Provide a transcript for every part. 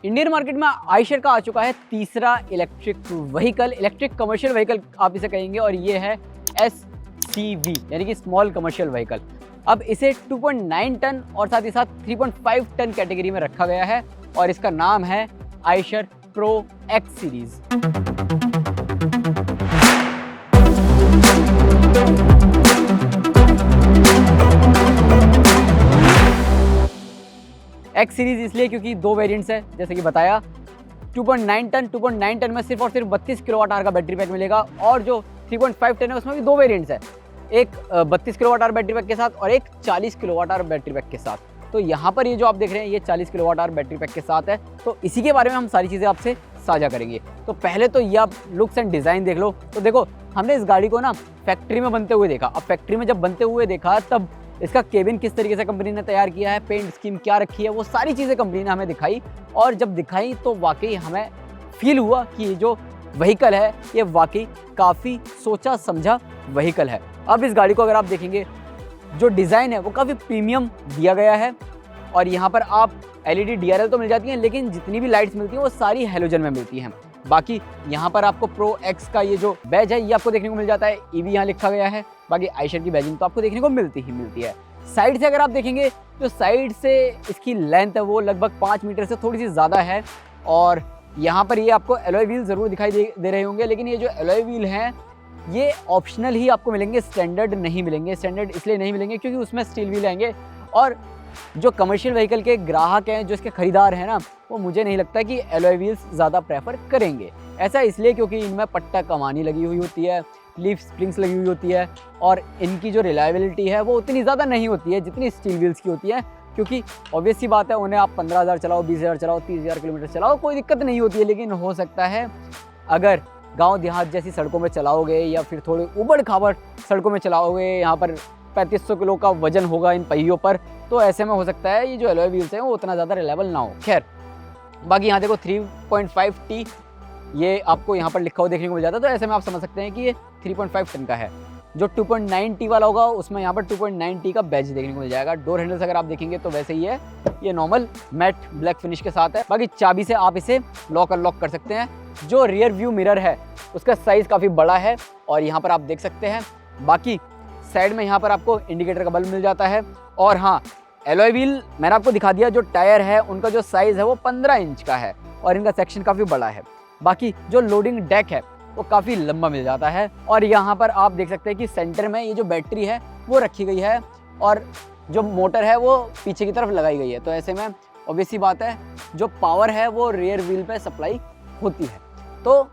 Indian market में आयशर का आ चुका है तीसरा electric vehicle, electric commercial vehicle आप इसे कहेंगे, और ये है SCV यानी कि स्मॉल कमर्शियल व्हीकल। अब इसे 2.9 टन और साथ ही साथ 3.5 टन कैटेगरी में रखा गया है और इसका नाम है Eicher pro X series. X series इसलिए क्योंकि दो वेरिएंट्स है, जैसे कि बताया 2.9 टन में सिर्फ और सिर्फ 32 किलोवाट आवर का बैटरी पैक मिलेगा, और जो 3.5 टन है उसमें भी दो वेरिएंट्स है, एक 32 किलोवाट आवर बैटरी पैक के साथ और एक 40 किलोवाट आवर बैटरी पैक के साथ। तो यहाँ पर ये जो आप देख रहे हैं ये 40 किलोवाट आवर बैटरी पैक के साथ है, तो इसी के बारे में हम सारी चीज़ें आपसे साझा करेंगे। तो पहले तो ये आप लुक्स एंड डिज़ाइन देख लो। तो देखो, हमने इस गाड़ी को ना फैक्ट्री में बनते हुए देखा। अब फैक्ट्री में जब बनते हुए देखा तब इसका केबिन किस तरीके से कंपनी ने तैयार किया है, पेंट स्कीम क्या रखी है, वो सारी चीज़ें कंपनी ने हमें दिखाई, और जब दिखाई तो वाकई हमें फील हुआ कि ये जो व्हीकल है ये वाकई काफ़ी सोचा समझा व्हीकल है। अब इस गाड़ी को अगर आप देखेंगे, जो डिज़ाइन है वो काफ़ी प्रीमियम दिया गया है, और यहाँ पर आप LED DRL तो मिल जाती हैं, लेकिन जितनी भी लाइट्स मिलती हैं वो सारी हैलोजन में मिलती हैं। बाकी यहाँ पर आपको प्रो X का ये जो बैज है ये आपको देखने को मिल जाता है, EV यहाँ लिखा गया है। बाकी आयशर की बैजिंग तो आपको देखने को मिलती है। साइड से अगर आप देखेंगे तो साइड से इसकी लेंथ है वो लगभग 5 मीटर से थोड़ी सी ज़्यादा है, और यहाँ पर ये आपको एलॉय व्हील ज़रूर दिखाई दे रहे होंगे, लेकिन ये जो एलॉय व्हील हैं ये ऑप्शनल ही आपको मिलेंगे, स्टैंडर्ड नहीं मिलेंगे। स्टैंडर्ड इसलिए नहीं मिलेंगे क्योंकि उसमें स्टील व्हील आएंगे, और जो कमर्शियल व्हीकल के ग्राहक हैं, जो इसके खरीदार हैं ना, वो मुझे नहीं लगता कि एलॉय व्हील्स ज़्यादा प्रेफर करेंगे। ऐसा इसलिए क्योंकि इनमें पट्टा कमानी लगी हुई होती है, लीफ स्प्रिंग्स लगी हुई होती है, और इनकी जो रिलायबिलिटी है वो उतनी ज़्यादा नहीं होती है जितनी स्टील व्हील्स की होती है। क्योंकि ऑब्वियस सी बात है, उन्हें आप 15,000 चलाओ, 20,000 चलाओ, 30,000 किलोमीटर चलाओ, कोई दिक्कत नहीं होती है। लेकिन हो सकता है अगर गाँव देहात जैसी सड़कों में चलाओगे या फिर थोड़े उबड़ खाबड़ सड़कों में चलाओगे, यहाँ पर 3500 किलो का वजन होगा इन पहियों पर, तो ऐसे में हो सकता है ये जो एलॉय व्हील्स हैं वो उतना ज़्यादा रिलायबल ना हो। खैर, बाकी यहाँ देखो 3.5T ये आपको यहाँ पर लिखा हुआ देखने को मिल जाता है, तो ऐसे में आप समझ सकते हैं कि ये 3.5 टन का है। जो 2.9T वाला होगा उसमें यहाँ पर 2.9T का बैज देखने को मिल जाएगा। डोर हैंडल्स अगर आप देखेंगे तो वैसे ही है, ये नॉर्मल मैट ब्लैक फिनिश के साथ है। बाकी चाबी से आप इसे लॉक अनलॉक कर सकते हैं। जो रियर व्यू मिरर है उसका साइज़ काफ़ी बड़ा है, और यहाँ पर आप देख सकते हैं। बाकी साइड में यहाँ पर आपको इंडिकेटर का बल्ब मिल जाता है, और हाँ, एलॉय व्हील मैंने आपको दिखा दिया। जो टायर है उनका जो साइज़ है वो 15 इंच का है, और इनका सेक्शन काफ़ी बड़ा है। बाकी जो लोडिंग डेक है वो काफ़ी लंबा मिल जाता है, और यहाँ पर आप देख सकते हैं कि सेंटर में ये जो बैटरी है वो रखी गई है, और जो मोटर है वो पीछे की तरफ लगाई गई है। तो ऐसे में ऑब्वियस सी बात है जो पावर है वो रियर व्हील पे सप्लाई होती है। तो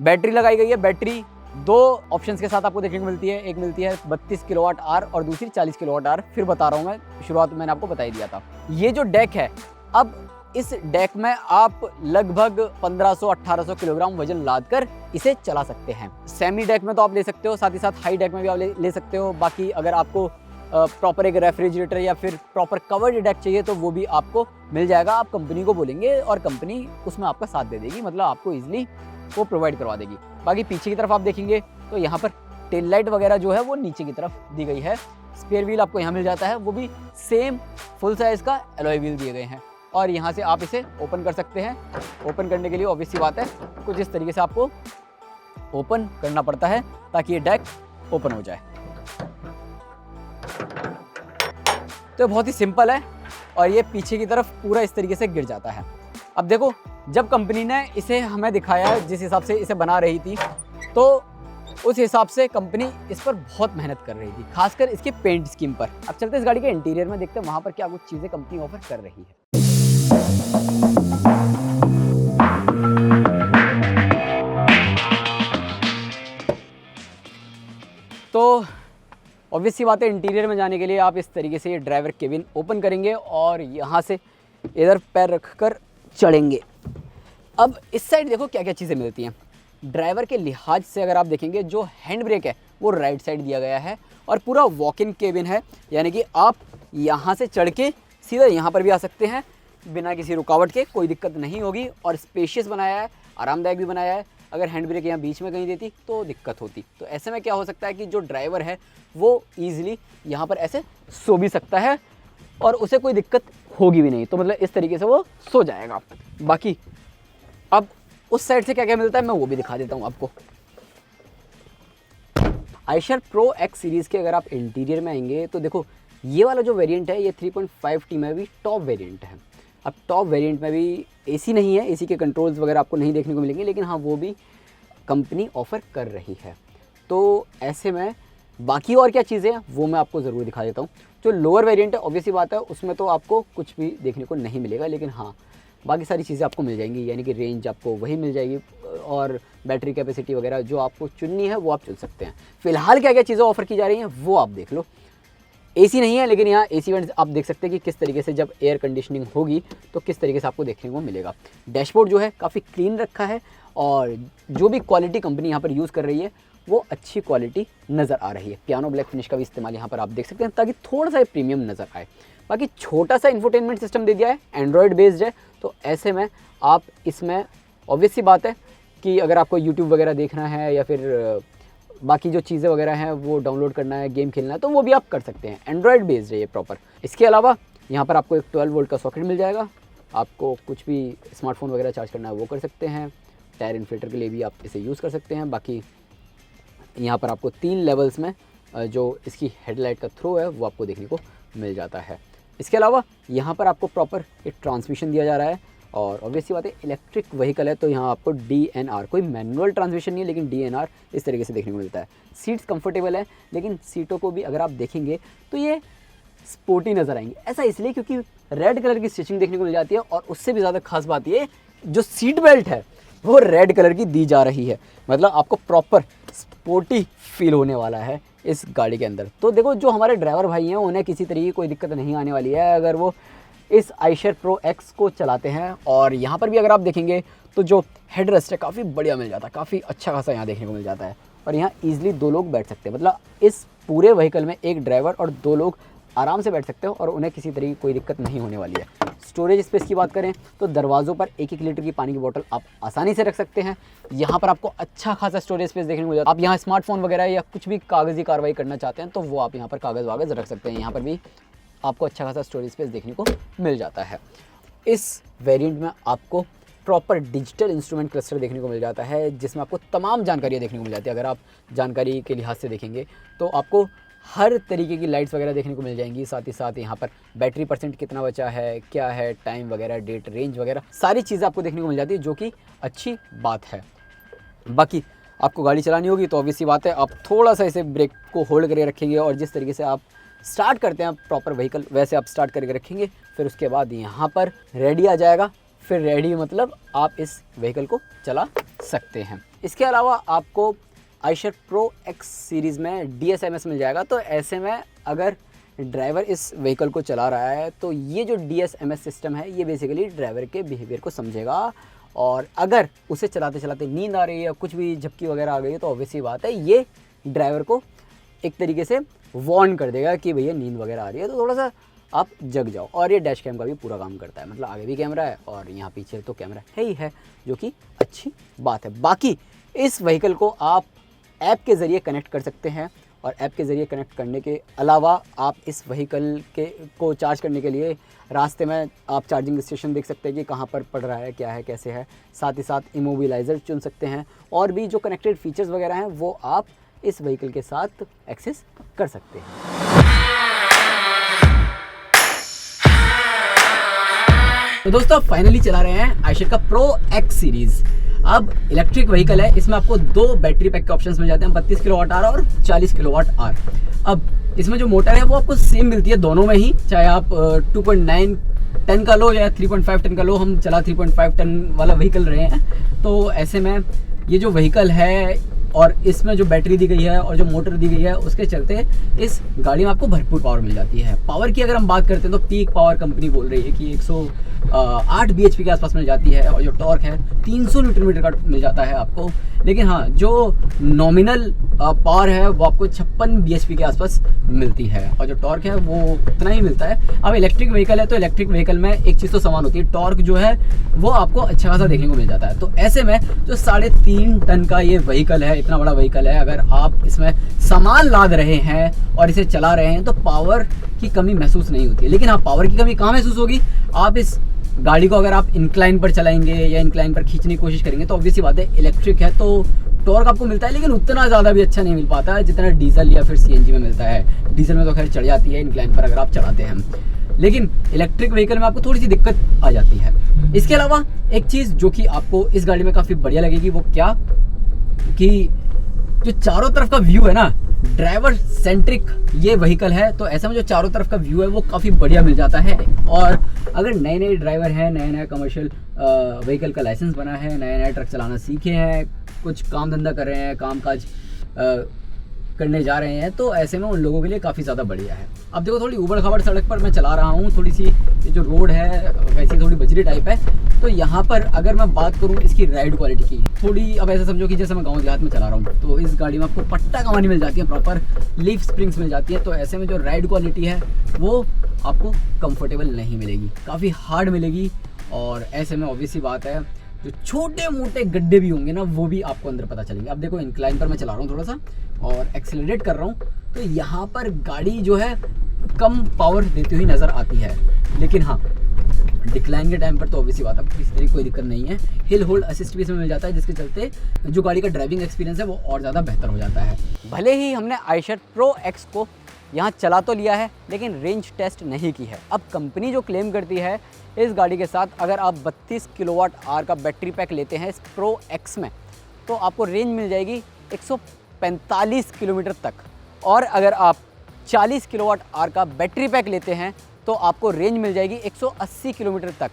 बैटरी लगाई गई है। बैटरी दो ऑप्शंस के साथ आपको देखने को मिलती है, एक मिलती है 32 किलोवाट आवर और दूसरी 40 किलोवाट आवर। फिर बता रहा हूँ मैं, शुरुआत में मैंने आपको बता ही दिया था। ये जो डेक है, अब इस डेक में आप लगभग 1500-1800 किलोग्राम वजन लाद कर इसे चला सकते हैं। सेमी डेक में तो आप ले सकते हो, साथ ही साथ हाई डेक में भी आप ले सकते हो। बाकी अगर आपको प्रॉपर एक रेफ्रिजरेटर या फिर प्रॉपर कवर्ड डेक चाहिए तो वो भी आपको मिल जाएगा। आप कंपनी को बोलेंगे और कंपनी उसमें आपका साथ दे देगी, मतलब आपको ईजिली वो प्रोवाइड करवा देगी। बाकी पीछे की तरफ आप देखेंगे तो यहाँ पर टेल लाइट वगैरह जो है वो नीचे की तरफ दी गई है। स्पेयर व्हील आपको यहाँ मिल जाता है, वो भी सेम फुल साइज़ का एलॉय व्हील दिए गए हैं, और यहाँ से आप इसे ओपन कर सकते हैं। ओपन करने के लिए ऑब्वियस सी बात है कुछ इस तरीके से आपको ओपन करना पड़ता है ताकि ये डेक ओपन हो जाए। तो बहुत ही सिंपल है, और ये पीछे की तरफ पूरा इस तरीके से गिर जाता है। अब देखो, जब कंपनी ने इसे हमें दिखाया, जिस हिसाब से इसे बना रही थी, तो उस हिसाब से कंपनी इस पर बहुत मेहनत कर रही थी, खासकर इसके पेंट स्कीम पर। अब चलते इस गाड़ी के इंटीरियर में, देखते हैं वहाँ पर क्या कुछ चीज़ें कंपनी ऑफर कर रही है। तो ऑब्वियस सी बात है, इंटीरियर में जाने के लिए आप इस तरीके से ये ड्राइवर केबिन ओपन करेंगे और यहाँ से इधर पैर रखकर चढ़ेंगे। अब इस साइड देखो क्या क्या चीज़ें मिलती हैं। ड्राइवर के लिहाज से अगर आप देखेंगे, जो हैंड ब्रेक है वो राइट साइड दिया गया है, और पूरा वॉक इन केबिन है, यानी कि आप यहाँ से चढ़ के सीधा यहाँ पर भी आ सकते हैं बिना किसी रुकावट के, कोई दिक्कत नहीं होगी। और स्पेशियस बनाया है, आरामदायक भी बनाया है। अगर हैंड ब्रेक यहाँ बीच में कहीं देती तो दिक्कत होती। तो ऐसे में क्या हो सकता है कि जो ड्राइवर है वो ईजिली यहाँ पर ऐसे सो भी सकता है, और उसे कोई दिक्कत होगी भी नहीं। तो मतलब इस तरीके से वो सो जाएगा। बाकी अब उस साइड से क्या क्या मिलता है मैं वो भी दिखा देता हूँ आपको। आयशर प्रो एक्स सीरीज़ के अगर आप इंटीरियर में आएंगे तो देखो ये वाला जो वेरिएंट है ये 3.5T में भी टॉप वेरिएंट है। अब टॉप वेरिएंट में भी एसी नहीं है, एसी के कंट्रोल्स वगैरह आपको नहीं देखने को मिलेंगे, लेकिन हाँ वो भी कंपनी ऑफ़र कर रही है। तो ऐसे में बाकी और क्या चीज़ें हैं वो मैं आपको ज़रूर दिखा देता हूँ। जो लोअर वेरिएंट है ऑब्वियसली बात है उसमें तो आपको कुछ भी देखने को नहीं मिलेगा, लेकिन हाँ बाकी सारी चीज़ें आपको मिल जाएंगी, यानी कि रेंज आपको वही मिल जाएगी और बैटरी कैपेसिटी वगैरह जो आपको चुननी है वो आप चुन सकते हैं। फ़िलहाल क्या क्या चीज़ें ऑफ़र की जा रही हैं वो आप देख लो। एसी नहीं है, लेकिन यहाँ एसी वेंट्स आप देख सकते हैं कि किस तरीके से जब एयर कंडीशनिंग होगी तो किस तरीके से आपको देखने को मिलेगा। डैशबोर्ड जो है काफ़ी क्लीन रखा है और जो भी क्वालिटी कंपनी यहाँ पर यूज़ कर रही है वो अच्छी क्वालिटी नज़र आ रही है। पियानो ब्लैक फिनिश का भी इस्तेमाल यहाँ पर आप देख सकते हैं ताकि थोड़ा सा प्रीमियम नज़र आए। बाकी छोटा सा इंफोटेनमेंट सिस्टम दे दिया है, एंड्रॉयड बेस्ड है, तो ऐसे में आप इसमें ऑब्वियस सी बात है कि अगर आपको यूट्यूब वगैरह देखना है या फिर बाकी जो चीज़ें वगैरह हैं वो डाउनलोड करना है, गेम खेलना है, तो वो भी आप कर सकते हैं। एंड्रॉयड बेस्ड है ये प्रॉपर। इसके अलावा यहाँ पर आपको एक 12 वोल्ट का सॉकेट मिल जाएगा। आपको कुछ भी स्मार्टफोन वगैरह चार्ज करना है वो कर सकते हैं। टायर इन्फ्लेटर के लिए भी आप इसे यूज़ कर सकते हैं। बाकी यहाँ पर आपको 3 लेवल्स में जो इसकी हेडलाइट का थ्रो है वो आपको देखने को मिल जाता है। इसके अलावा यहाँ पर आपको प्रॉपर एक ट्रांसमिशन दिया जा रहा है और ऑब्वियसली बात है इलेक्ट्रिक व्हीकल है तो यहाँ आपको DNR, कोई मैनुअल ट्रांसमिशन नहीं है लेकिन DNR इस तरीके से देखने को मिलता है। सीट्स कंफर्टेबल है, लेकिन सीटों को भी अगर आप देखेंगे तो ये स्पोर्टी नज़र आएंगी। ऐसा इसलिए क्योंकि रेड कलर की स्टिचिंग देखने को मिल जाती है और उससे भी ज़्यादा खास बात ये जो सीट बेल्ट है वो रेड कलर की दी जा रही है। मतलब आपको प्रॉपर स्पोर्टी फील होने वाला है इस गाड़ी के अंदर। तो देखो जो हमारे ड्राइवर भाई हैं उन्हें किसी तरीके की कोई दिक्कत नहीं आने वाली है अगर वो इस आयशर प्रो एक्स को चलाते हैं। और यहाँ पर भी अगर आप देखेंगे तो जो हेड रेस्ट है काफ़ी बढ़िया मिल जाता है, काफ़ी अच्छा खासा यहाँ देखने को मिल जाता है और यहाँ ईजिली 2 लोग बैठ सकते हैं। मतलब इस पूरे व्हीकल में एक ड्राइवर और 2 लोग आराम से बैठ सकते हो और उन्हें किसी तरीके की कोई दिक्कत नहीं होने वाली है। स्टोरेज स्पेस की बात करें तो दरवाज़ों पर 1-1 लीटर की पानी की बोतल आप आसानी से रख सकते हैं। यहाँ पर आपको अच्छा खासा स्टोरेज स्पेस देखने को मिल जाता है। आप यहाँ स्मार्टफोन वगैरह या कुछ भी कागज़ी कार्रवाई करना चाहते हैं तो वो आप यहाँ पर कागज़ वागज़ रख सकते हैं। यहाँ पर भी आपको अच्छा खासा स्टोरेज स्पेस देखने को मिल जाता है। इस वेरिएंट में आपको प्रॉपर डिजिटल इंस्ट्रूमेंट क्लस्टर देखने को मिल जाता है जिसमें आपको तमाम जानकारियाँ देखने को मिल जाती है। अगर आप जानकारी के लिहाज से देखेंगे तो आपको हर तरीके की लाइट्स वगैरह देखने को मिल जाएंगी। साथ ही साथ यहाँ पर बैटरी परसेंट कितना बचा है, क्या है, टाइम वगैरह, डेट, रेंज वगैरह सारी चीज़ें आपको देखने को मिल जाती है जो कि अच्छी बात है। बाकी आपको गाड़ी चलानी होगी तो ऑब्वियसली बात है आप थोड़ा सा इसे ब्रेक को होल्ड करके रखेंगे और जिस तरीके से आप स्टार्ट करते हैं प्रॉपर व्हीकल वैसे आप स्टार्ट करके रखेंगे। फिर उसके बाद यहाँ पर रेडी आ जाएगा। फिर रेडी मतलब आप इस व्हीकल को चला सकते हैं। इसके अलावा आपको आयशर प्रो एक्स सीरीज़ में DSMS मिल जाएगा। तो ऐसे में अगर ड्राइवर इस व्हीकल को चला रहा है तो ये जो DSMS सिस्टम है ये बेसिकली ड्राइवर के बिहेवियर को समझेगा और अगर उसे चलाते चलाते नींद आ रही है या कुछ भी झपकी वगैरह आ गई है तो ऑब्वियसली बात है ये ड्राइवर को एक तरीके से वार्न कर देगा कि भैया नींद वगैरह आ रही है तो थोड़ा सा आप जग जाओ। और ये डैश कैम का भी पूरा काम करता है, मतलब आगे भी कैमरा है और यहाँ पीछे तो कैमरा है ही है, जो कि अच्छी बात है। बाकी इस व्हीकल को आप ऐप के ज़रिए कनेक्ट कर सकते हैं और ऐप के ज़रिए कनेक्ट करने के अलावा आप इस व्हीकल को चार्ज करने के लिए रास्ते में आप चार्जिंग स्टेशन देख सकते हैं कि कहाँ पर पड़ रहा है, क्या है, कैसे है। साथ ही साथ इमोबिलाइज़र चुन सकते हैं और भी जो कनेक्टेड फीचर्स वगैरह हैं वो आप इस व्हीकल के साथ एक्सेस कर सकते हैं। तो दोस्तों फाइनली चला रहे हैं आयशर का प्रो एक्स सीरीज़। अब इलेक्ट्रिक व्हीकल है, इसमें आपको 2 बैटरी पैक के ऑप्शंस मिल जाते हैं, 32 किलोवाट आवर और 40 किलोवाट आवर। अब इसमें जो मोटर है वो आपको सेम मिलती है दोनों में ही, चाहे आप 2.9 टन का लो या 3.5 टन का लो। हम चला 3.5 टन वाला व्हीकल रहे हैं। तो ऐसे में ये जो व्हीकल है और इसमें जो बैटरी दी गई है और जो मोटर दी गई है उसके चलते इस गाड़ी में आपको भरपूर पावर मिल जाती है। पावर की अगर हम बात करते हैं तो पीक पावर कंपनी बोल रही है कि 108 bhp के आसपास मिल जाती है और जो टॉर्क है 300 न्यूटन मीटर का मिल जाता है आपको। लेकिन हाँ, जो नॉमिनल पावर है वो आपको 56 bhp के आसपास मिलती है और जो टॉर्क है वो उतना ही मिलता है। अब इलेक्ट्रिक व्हीकल है तो इलेक्ट्रिक व्हीकल में एक चीज़ तो समान होती है, टॉर्क जो है वो आपको अच्छा खासा देखने को मिल जाता है। तो ऐसे में जो 3.5 टन का ये व्हीकल है इतना बड़ा व्हीकल है, अगर आप इसमें सामान लाद रहे हैं और इसे चला रहे हैं तो पावर की कमी महसूस नहीं होती है। लेकिन हाँ, पावर की कमी कहाँ महसूस होगी? आप इस गाड़ी को अगर आप इंक्लाइन पर चलाएंगे या इंक्लाइन पर खींचने की कोशिश करेंगे तो ऑब्वियसली बात है, इलेक्ट्रिक है तो टॉर्क आपको मिलता है, लेकिन उतना ज़्यादा भी अच्छा नहीं मिल पाता है जितना डीजल या फिर सीएनजी में मिलता है। डीजल में तो खैर चढ़ जाती है इंक्लाइन पर अगर आप चलाते हैं, लेकिन इलेक्ट्रिक व्हीकल में आपको थोड़ी सी दिक्कत आ जाती है। इसके अलावा एक चीज़ जो कि आपको इस गाड़ी में काफ़ी बढ़िया लगेगी वो क्या, कि जो चारों तरफ का व्यू है ना, ड्राइवर सेंट्रिक ये व्हीकल है, तो ऐसे में जो चारों तरफ का व्यू है वो काफ़ी बढ़िया मिल जाता है। और अगर नए नए ड्राइवर हैं, नया नया कमर्शियल व्हीकल का लाइसेंस बना है, नया नया ट्रक चलाना सीखे हैं, कुछ काम धंधा कर रहे हैं, काम काज करने जा रहे हैं, तो ऐसे में उन लोगों के लिए काफ़ी ज़्यादा बढ़िया है। अब देखो, थोड़ी उबड़ खाबड़ सड़क पर मैं चला रहा हूँ, थोड़ी सी ये जो रोड है वैसी थोड़ी बजरी टाइप है, तो यहाँ पर अगर मैं बात करूँ इसकी राइड क्वालिटी की, थोड़ी अब ऐसा समझो कि जैसे मैं गाँव देहात में चला रहा हूँ, तो इस गाड़ी में आपको पट्टा कमानी मिल जाती है, प्रॉपर लीफ स्प्रिंग्स मिल जाती है, तो ऐसे में जो राइड क्वालिटी है वो आपको कंफर्टेबल नहीं मिलेगी, काफ़ी हार्ड मिलेगी। और ऐसे में ऑब्वियसली बात है, जो छोटे मोटे गड्ढे भी होंगे ना वो भी आपको अंदर पता चलेंगे। अब देखो, इंक्लाइन पर मैं चला रहा हूँ थोड़ा सा और एक्सेलरेट कर रहा हूँ, तो यहाँ पर गाड़ी जो है कम पावर देती हुई नज़र आती है, लेकिन हाँ डिक्लाइन के टाइम पर तो ऑब्वियसली बात है किसी तरह की कोई दिक्कत नहीं है। हिल होल्ड असिस्ट भी इसमें मिल जाता है, जिसके चलते जो गाड़ी का ड्राइविंग एक्सपीरियंस है वो और ज़्यादा बेहतर हो जाता है। भले ही हमने आयशर प्रो एक्स को यहाँ चला तो लिया है, लेकिन रेंज टेस्ट नहीं की है। अब कंपनी जो क्लेम करती है इस गाड़ी के साथ, अगर आप 32 किलोवाट आवर का बैटरी पैक लेते हैं इस प्रो एक्स में, तो आपको रेंज मिल जाएगी 145 किलोमीटर तक, और अगर आप 40 किलोवाट आवर का बैटरी पैक लेते हैं तो आपको रेंज मिल जाएगी 180 किलोमीटर तक।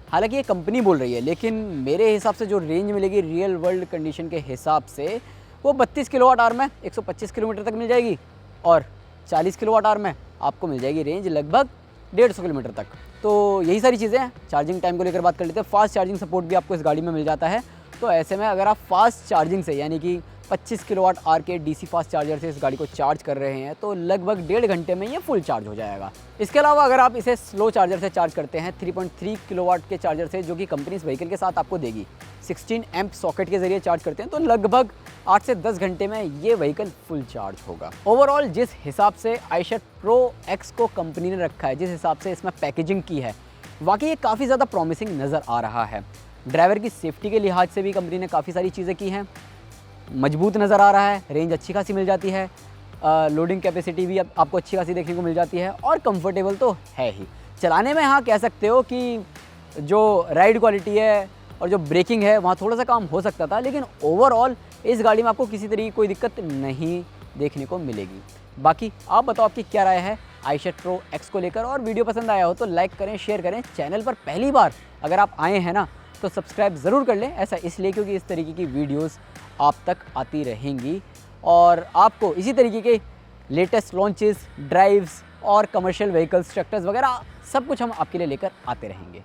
हालांकि ये कंपनी बोल रही है, लेकिन मेरे हिसाब से जो रेंज मिलेगी रियल वर्ल्ड कंडीशन के हिसाब से वो 32 किलोवाट आवर में 125 किलोमीटर तक मिल जाएगी, और 40 किलोवाट आवर में आपको मिल जाएगी रेंज लगभग 150 किलोमीटर तक। तो यही सारी चीज़ें हैं। चार्जिंग टाइम को लेकर बात कर लेते हैं। फास्ट चार्जिंग सपोर्ट भी आपको इस गाड़ी में मिल जाता है, तो ऐसे में अगर आप फास्ट चार्जिंग से, यानी कि 25 किलोवाट आवर के डीसी फास्ट चार्जर से इस गाड़ी को चार्ज कर रहे हैं, तो लगभग 1.5 घंटे में ये फुल चार्ज हो जाएगा। इसके अलावा अगर आप इसे स्लो चार्जर से चार्ज करते हैं 3.3 किलोवाट के चार्जर से, जो कि कंपनी इस व्हीकल के साथ आपको देगी, 16 एम्प सॉकेट के जरिए चार्ज करते हैं, तो लगभग 8 से 10 घंटे में ये व्हीकल फुल चार्ज होगा। ओवरऑल जिस हिसाब से आयशर प्रो एक्स को कंपनी ने रखा है, जिस हिसाब से इसमें पैकेजिंग की है, वाकई ये काफ़ी ज़्यादा प्रॉमिसिंग नज़र आ रहा है। ड्राइवर की सेफ्टी के लिहाज से भी कंपनी ने काफ़ी सारी चीज़ें की हैं, मजबूत नज़र आ रहा है, रेंज अच्छी खासी मिल जाती है, लोडिंग कैपेसिटी भी आपको अच्छी खासी देखने को मिल जाती है, और कंफर्टेबल तो है ही। चलाने में हाँ कह सकते हो कि जो राइड क्वालिटी है और जो ब्रेकिंग है वहाँ थोड़ा सा काम हो सकता था, लेकिन ओवरऑल इस गाड़ी में आपको किसी तरह की कोई दिक्कत नहीं देखने को मिलेगी। बाकी आप बताओ आपकी क्या राय है आयशर प्रो एक्स को लेकर, और वीडियो पसंद आया हो तो लाइक करें, शेयर करें। चैनल पर पहली बार अगर आप आए हैं ना तो सब्सक्राइब ज़रूर कर लें, ऐसा इसलिए क्योंकि इस तरीके की वीडियोस आप तक आती रहेंगी, और आपको इसी तरीके के लेटेस्ट लॉन्चेस, ड्राइव्स और कमर्शियल व्हीकल्स, ट्रैक्टर्स वगैरह सब कुछ हम आपके लिए लेकर आते रहेंगे।